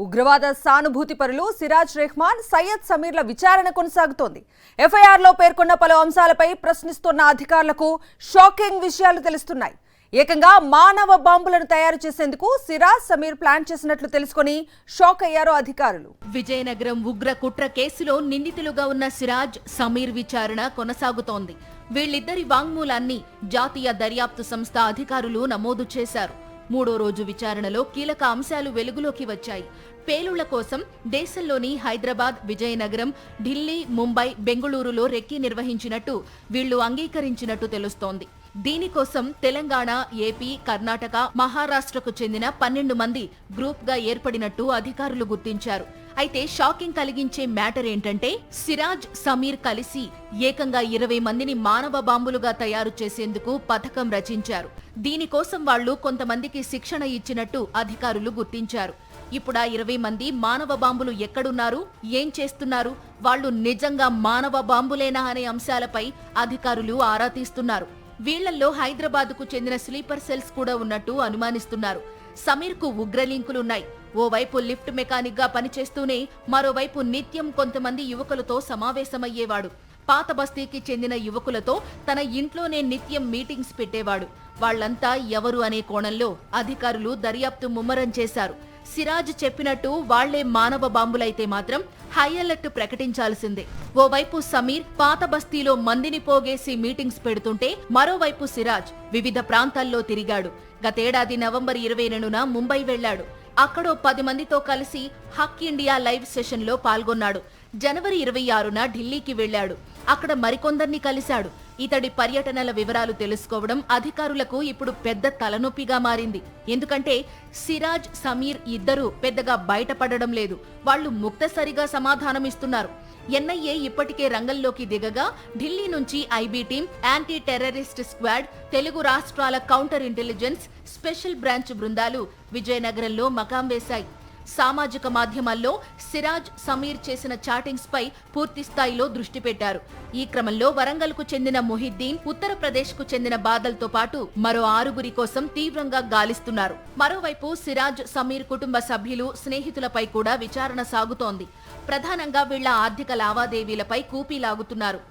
ఉగ్రవాద సానుభూతి పరులు సిరాజ్ రెహమాన్, సయ్యద్ సమీర్ల విచారణ కొనసాగుతోంది. ఎఫ్ఐఆర్లో పేర్కొన్న పలు అంశాలపై ప్రశ్నిస్తున్న అధికారులకు షాకింగ్ విషయాలు తెలుస్తున్నాయి. ఏకంగా మానవ బాంబులను తయారు చేసేందుకు సిరాజ్, సమీర్ ప్లాన్ చేసినట్లు తెలుసుకొని షాక్ అయ్యారు అధికారులు. విజయనగరం ఉగ్ర కుట్ర కేసులో నిందితులుగా ఉన్న సిరాజ్, సమీర్ విచారణ కొనసాగుతోంది. వీళ్ళిద్దరి వాంగ్మూలాన్ని జాతీయ దర్యాప్తు సంస్థ అధికారులు నమోదు చేశారు. మూడో రోజు విచారణలో కీలక అంశాలు వెలుగులోకి వచ్చాయి. పేలుళ్ల కోసం దేశంలోని హైదరాబాద్, విజయనగరం, ఢిల్లీ, ముంబై, బెంగళూరులో రెక్కీ నిర్వహించినట్టు వీళ్లు అంగీకరించినట్టు తెలుస్తోంది. దీనికోసం తెలంగాణ, ఏపీ, కర్ణాటక, మహారాష్ట్రకు చెందిన 12 మంది గ్రూప్ గా ఏర్పడినట్టు అధికారులు గుర్తించారు. అయితే షాకింగ్ కలిగించే మ్యాటర్ ఏంటంటే సిరాజ్, సమీర్ కలిసి ఏకంగా 20 మందిని మానవ బాంబులుగా తయారు చేసేందుకు పథకం రచించారు. దీనికోసం వాళ్లు కొంతమందికి శిక్షణ ఇచ్చినట్టు అధికారులు గుర్తించారు. ఇప్పుడు ఆ 20 మంది మానవ బాంబులు ఎక్కడున్నారు, ఏం చేస్తున్నారు, వాళ్లు నిజంగా మానవ బాంబులేనా అనే అంశాలపై అధికారులు ఆరా తీస్తున్నారు. వీళ్లలో హైదరాబాద్కు చెందిన స్లీపర్ సెల్స్ కూడా ఉన్నట్టు అనుమానిస్తున్నారు. సమీర్ కు ఉగ్ర లింకులున్నాయి. ఓవైపు లిఫ్ట్ మెకానిక్ గా పనిచేస్తూనే మరోవైపు నిత్యం కొంతమంది యువకులతో సమావేశమయ్యేవాడు. పాత బస్తీకి చెందిన యువకులతో తన ఇంట్లోనే నిత్యం మీటింగ్స్ పెట్టేవాడు. వాళ్లంతా ఎవరు అనే కోణంలో అధికారులు దర్యాప్తు ముమ్మరం చేశారు. సిరాజ్ చెప్పినట్టు వాళ్లే మానవ బాంబులైతే మాత్రం హై అలర్ట్ ప్రకటించాల్సిందే. ఓవైపు సమీర్ పాత బస్తీలో మందిని పోగేసి మీటింగ్స్ పెడుతుంటే మరోవైపు సిరాజ్ వివిధ ప్రాంతాల్లో తిరిగాడు. గతేడాది నవంబర్ 22న ముంబై వెళ్లాడు. అక్కడో 10 మందితో కలిసి హక్ ఇండియా లైవ్ సెషన్ లో పాల్గొన్నాడు. జనవరి 26న ఢిల్లీకి వెళ్లాడు. అక్కడ మరికొందరిని కలిశాడు. ఇతడి పర్యటనల వివరాలు తెలుసుకోవడం అధికారులకు ఇప్పుడు పెద్ద తలనొప్పిగా మారింది. ఎందుకంటే సిరాజ్, సమీర్ ఇద్దరూ పెద్దగా బయటపడడం లేదు. వాళ్లు ముక్తసరిగా సమాధానమిస్తున్నారు. ఎన్ఐఏ ఇప్పటికే రంగంలోకి దిగగా ఢిల్లీ నుంచి IB team, anti terrorist squad, Telugu రాష్ట్రాల కౌంటర్ ఇంటెలిజెన్స్, స్పెషల్ బ్రాంచ్ బృందాలు విజయనగరంలో మకాం వేశాయి. సామాజిక మాధ్యమాల్లో సిరాజ్, సమీర్ చేసిన చాటింగ్స్ పై పూర్తి స్థాయిలో దృష్టి పెట్టారు. ఈ క్రమంలో వరంగల్ కు చెందిన మొహిద్దీన్, ఉత్తరప్రదేశ్ కు చెందిన బాదల్ తో పాటు మరో 6 కోసం తీవ్రంగా గాలిస్తున్నారు. మరోవైపు సిరాజ్, సమీర్ కుటుంబ సభ్యులు, స్నేహితులపై కూడా విచారణ సాగుతోంది. ప్రధానంగా వీళ్ల ఆర్థిక లావాదేవీలపై కూపీ లాగుతున్నారు.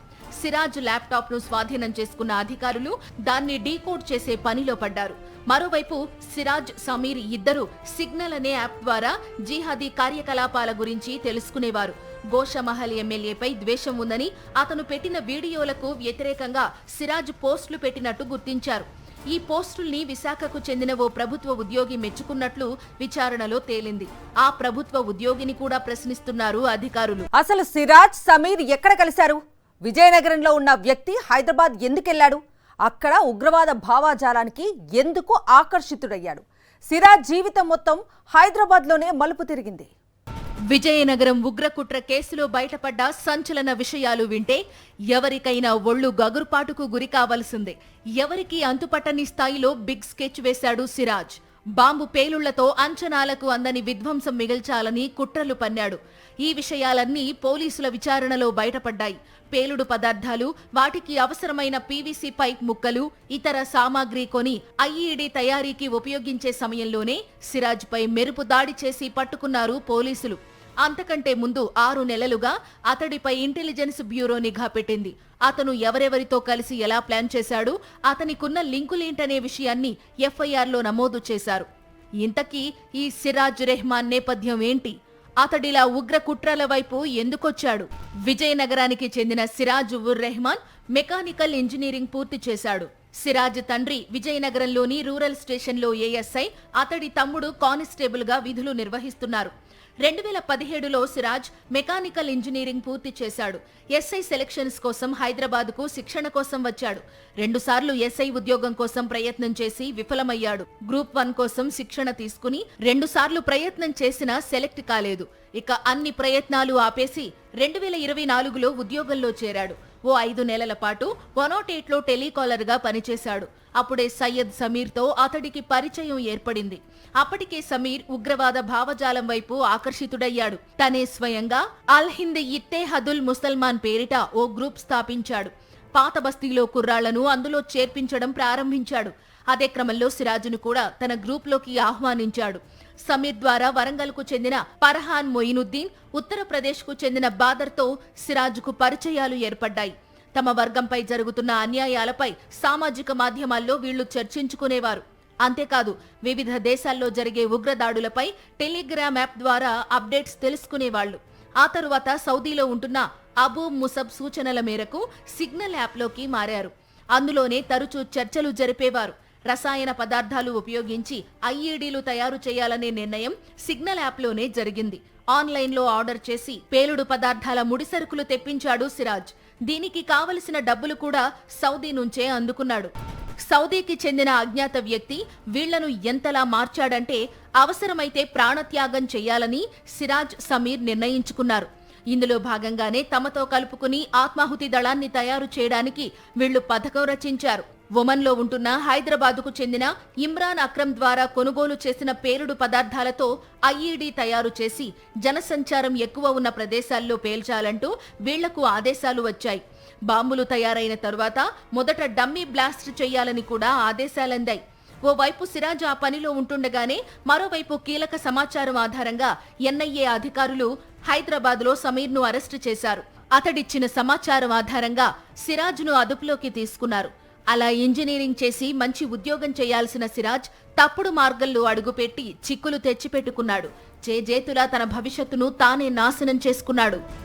సిరాజ్ ల్యాప్టాప్ ను స్వాధీనం చేసుకున్న అధికారులు దాన్ని డీకోడ్ చేసే పనిలో పడ్డారు. మరోవైపు సిరాజ్, సమీర్ ఇద్దరు సిగ్నల్ అనే యాప్ ద్వారా జిహాదీ కార్యకలాపాల గురించి తెలుసుకునేవారు. గోషమహల్ ఎమ్మెల్యేపై ద్వేషం ఉందని అతను పెట్టిన వీడియోలకు వ్యతిరేకంగా సిరాజ్ పోస్టులు పెట్టినట్టు గుర్తించారు. ఈ పోస్టుల్ని విశాఖకు చెందిన ఓ ప్రభుత్వ ఉద్యోగి మెచ్చుకున్నట్లు విచారణలో తేలింది. ఆ ప్రభుత్వ ఉద్యోగిని కూడా ప్రశ్నిస్తున్నారు అధికారులు. అసలు సిరాజ్, సమీర్ ఎక్కడ కలిశారు? విజయనగరంలో ఉన్న వ్యక్తి హైదరాబాద్ ఎందుకెళ్లాడు? అక్కడ ఉగ్రవాద భావాజాలానికి ఎందుకు ఆకర్షితుడయ్యాడు? సిరాజ్ జీవితం మొత్తం హైదరాబాద్లోనే మలుపు తిరిగింది. విజయనగరం ఉగ్రకుట్ర కేసులో బయటపడ్డ సంచలన విషయాలు వింటే ఎవరికైనా ఒళ్ళు గగురుపాటుకు గురి కావలసిందే. ఎవరికి అంతుపట్టని స్థాయిలో బిగ్ స్కెచ్ వేశాడు సిరాజ్. బాంబు పేలుళ్లతో అంచనాలకు అందని విధ్వంసం మిగిల్చాలని కుట్రలు పన్నాడు. ఈ విషయాలన్నీ పోలీసుల విచారణలో బయటపడ్డాయి. పేలుడు పదార్థాలు, వాటికి అవసరమైన పీవీసీ పైప్ ముక్కలు, ఇతర సామాగ్రి కొని ఐఈడీ తయారీకి ఉపయోగించే సమయంలోనే సిరాజ్ పై మెరుపు దాడి చేసి పట్టుకున్నారు పోలీసులు. అంతకంటే ముందు 6 నెలలుగా అతడిపై ఇంటెలిజెన్స్ బ్యూరో నిఘా పెట్టింది. అతను ఎవరెవరితో కలిసి ఎలా ప్లాన్ చేశాడు, అతనికున్న లింకులేంటనే విషయాన్ని ఎఫ్ఐఆర్లో నమోదు చేశారు. ఇంతకీ ఈ సిరాజ్ రెహమాన్ నేపథ్యం ఏంటి? అతడిలా ఉగ్ర కుట్రల వైపు ఎందుకొచ్చాడు? విజయనగరానికి చెందిన సిరాజ్ ఉర్ రెహమాన్ మెకానికల్ ఇంజనీరింగ్ పూర్తి చేశాడు. సిరాజ్ తండ్రి విజయనగరంలోని రూరల్ స్టేషన్లో ఏఎస్ఐ, అతడి తమ్ముడు కానిస్టేబుల్ గా విధులు నిర్వహిస్తున్నారు. 2017లో సిరాజ్ మెకానికల్ ఇంజనీరింగ్ పూర్తి చేశాడు. ఎస్ఐ సెలక్షన్స్ కోసం హైదరాబాద్కు శిక్షణ కోసం వచ్చాడు. 2 సార్లు ఎస్ఐ ఉద్యోగం కోసం ప్రయత్నం చేసి విఫలమయ్యాడు. గ్రూప్ 1 కోసం శిక్షణ తీసుకుని 2 సార్లు ప్రయత్నం చేసినా సెలెక్ట్ కాలేదు. ఇక అన్ని ప్రయత్నాలు ఆపేసి 2024లో ఉద్యోగంలో చేరాడు. ఓ 5 నెలల పాటు 108లో టెలికాలర్ గా పనిచేశాడు. అప్పుడే సయ్యద్ సమీర్తో అతడికి పరిచయం ఏర్పడింది. అప్పటికే సమీర్ ఉగ్రవాద భావజాలం వైపు ఆకర్షితుడయ్యాడు. తనే స్వయంగా అల్ హింద్ ఇత్తేహదుల్ ముసల్మాన్ పేరిట ఓ గ్రూప్ స్థాపించాడు. పాత బస్తీలో కుర్రాళ్లను అందులో చేర్పించడం ప్రారంభించాడు. అదే క్రమంలో సిరాజును కూడా తన గ్రూప్లోకి ఆహ్వానించాడు. సమీర్ ద్వారా వరంగల్కు చెందిన పరహాన్ మొయినుద్దీన్, ఉత్తరప్రదేశ్కు చెందిన బాదర్తో సిరాజ్కు పరిచయాలు ఏర్పడ్డాయి. తమ వర్గంపై జరుగుతున్న అన్యాయాలపై సామాజిక మాధ్యమాల్లో వీళ్లు చర్చించుకునేవారు. అంతేకాదు వివిధ దేశాల్లో జరిగే ఉగ్రదాడులపై టెలిగ్రామ్ యాప్ ద్వారా అప్డేట్స్ తెలుసుకునేవాళ్లు. ఆ తరువాత సౌదీలో ఉంటున్న అబూ ముసబ్ సూచనల మేరకు సిగ్నల్ యాప్లోకి మారారు. అందులోనే తరచూ చర్చలు జరిపేవారు. రసాయన పదార్థాలు ఉపయోగించి ఐఈడీలు తయారు చేయాలనే నిర్ణయం సిగ్నల్ యాప్లోనే జరిగింది. ఆన్లైన్లో ఆర్డర్ చేసి పేలుడు పదార్థాల ముడిసరుకులు తెప్పించాడు సిరాజ్. దీనికి కావలసిన డబ్బులు కూడా సౌదీ నుంచే అందుకున్నాడు. సౌదీకి చెందిన అజ్ఞాత వ్యక్తి వీళ్లను ఎంతలా మార్చాడంటే అవసరమైతే ప్రాణత్యాగం చేయాలని సిరాజ్, సమీర్ నిర్ణయించుకున్నారు. ఇందులో భాగంగానే తమతో కలుపుకుని ఆత్మాహుతి దళాన్ని తయారు చేయడానికి వీళ్లు పథకం రచించారు. ఒమన్లో ఉంటున్న హైదరాబాదుకు చెందిన ఇమ్రాన్ అక్రమ్ ద్వారా కొనుగోలు చేసిన పేలుడు పదార్థాలతో ఐఈడీ తయారు చేసి జనసంచారం ఎక్కువ ఉన్న ప్రదేశాల్లో పేల్చాలంటూ వీళ్లకు ఆదేశాలు వచ్చాయి. బాంబులు తయారైన తరువాత మొదట డమ్మీ బ్లాస్ట్ చేయాలని కూడా ఆదేశాలందాయి. ఓవైపు సిరాజ్ ఆ పనిలో ఉంటుండగానే మరోవైపు కీలక సమాచారం ఆధారంగా ఎన్ఐఏ అధికారులు హైదరాబాద్లో సమీర్ను అరెస్టు చేశారు. అతడిచ్చిన సమాచారం ఆధారంగా సిరాజ్ను అదుపులోకి తీసుకున్నారు. అలా ఇంజనీరింగ్ చేసి మంచి ఉద్యోగం చేయాల్సిన సిరాజ్ తప్పుడు మార్గంలో అడుగుపెట్టి చిక్కులు తెచ్చిపెట్టుకున్నాడు. చేజేతులా తన భవిష్యత్తును తానే నాశనం చేసుకున్నాడు.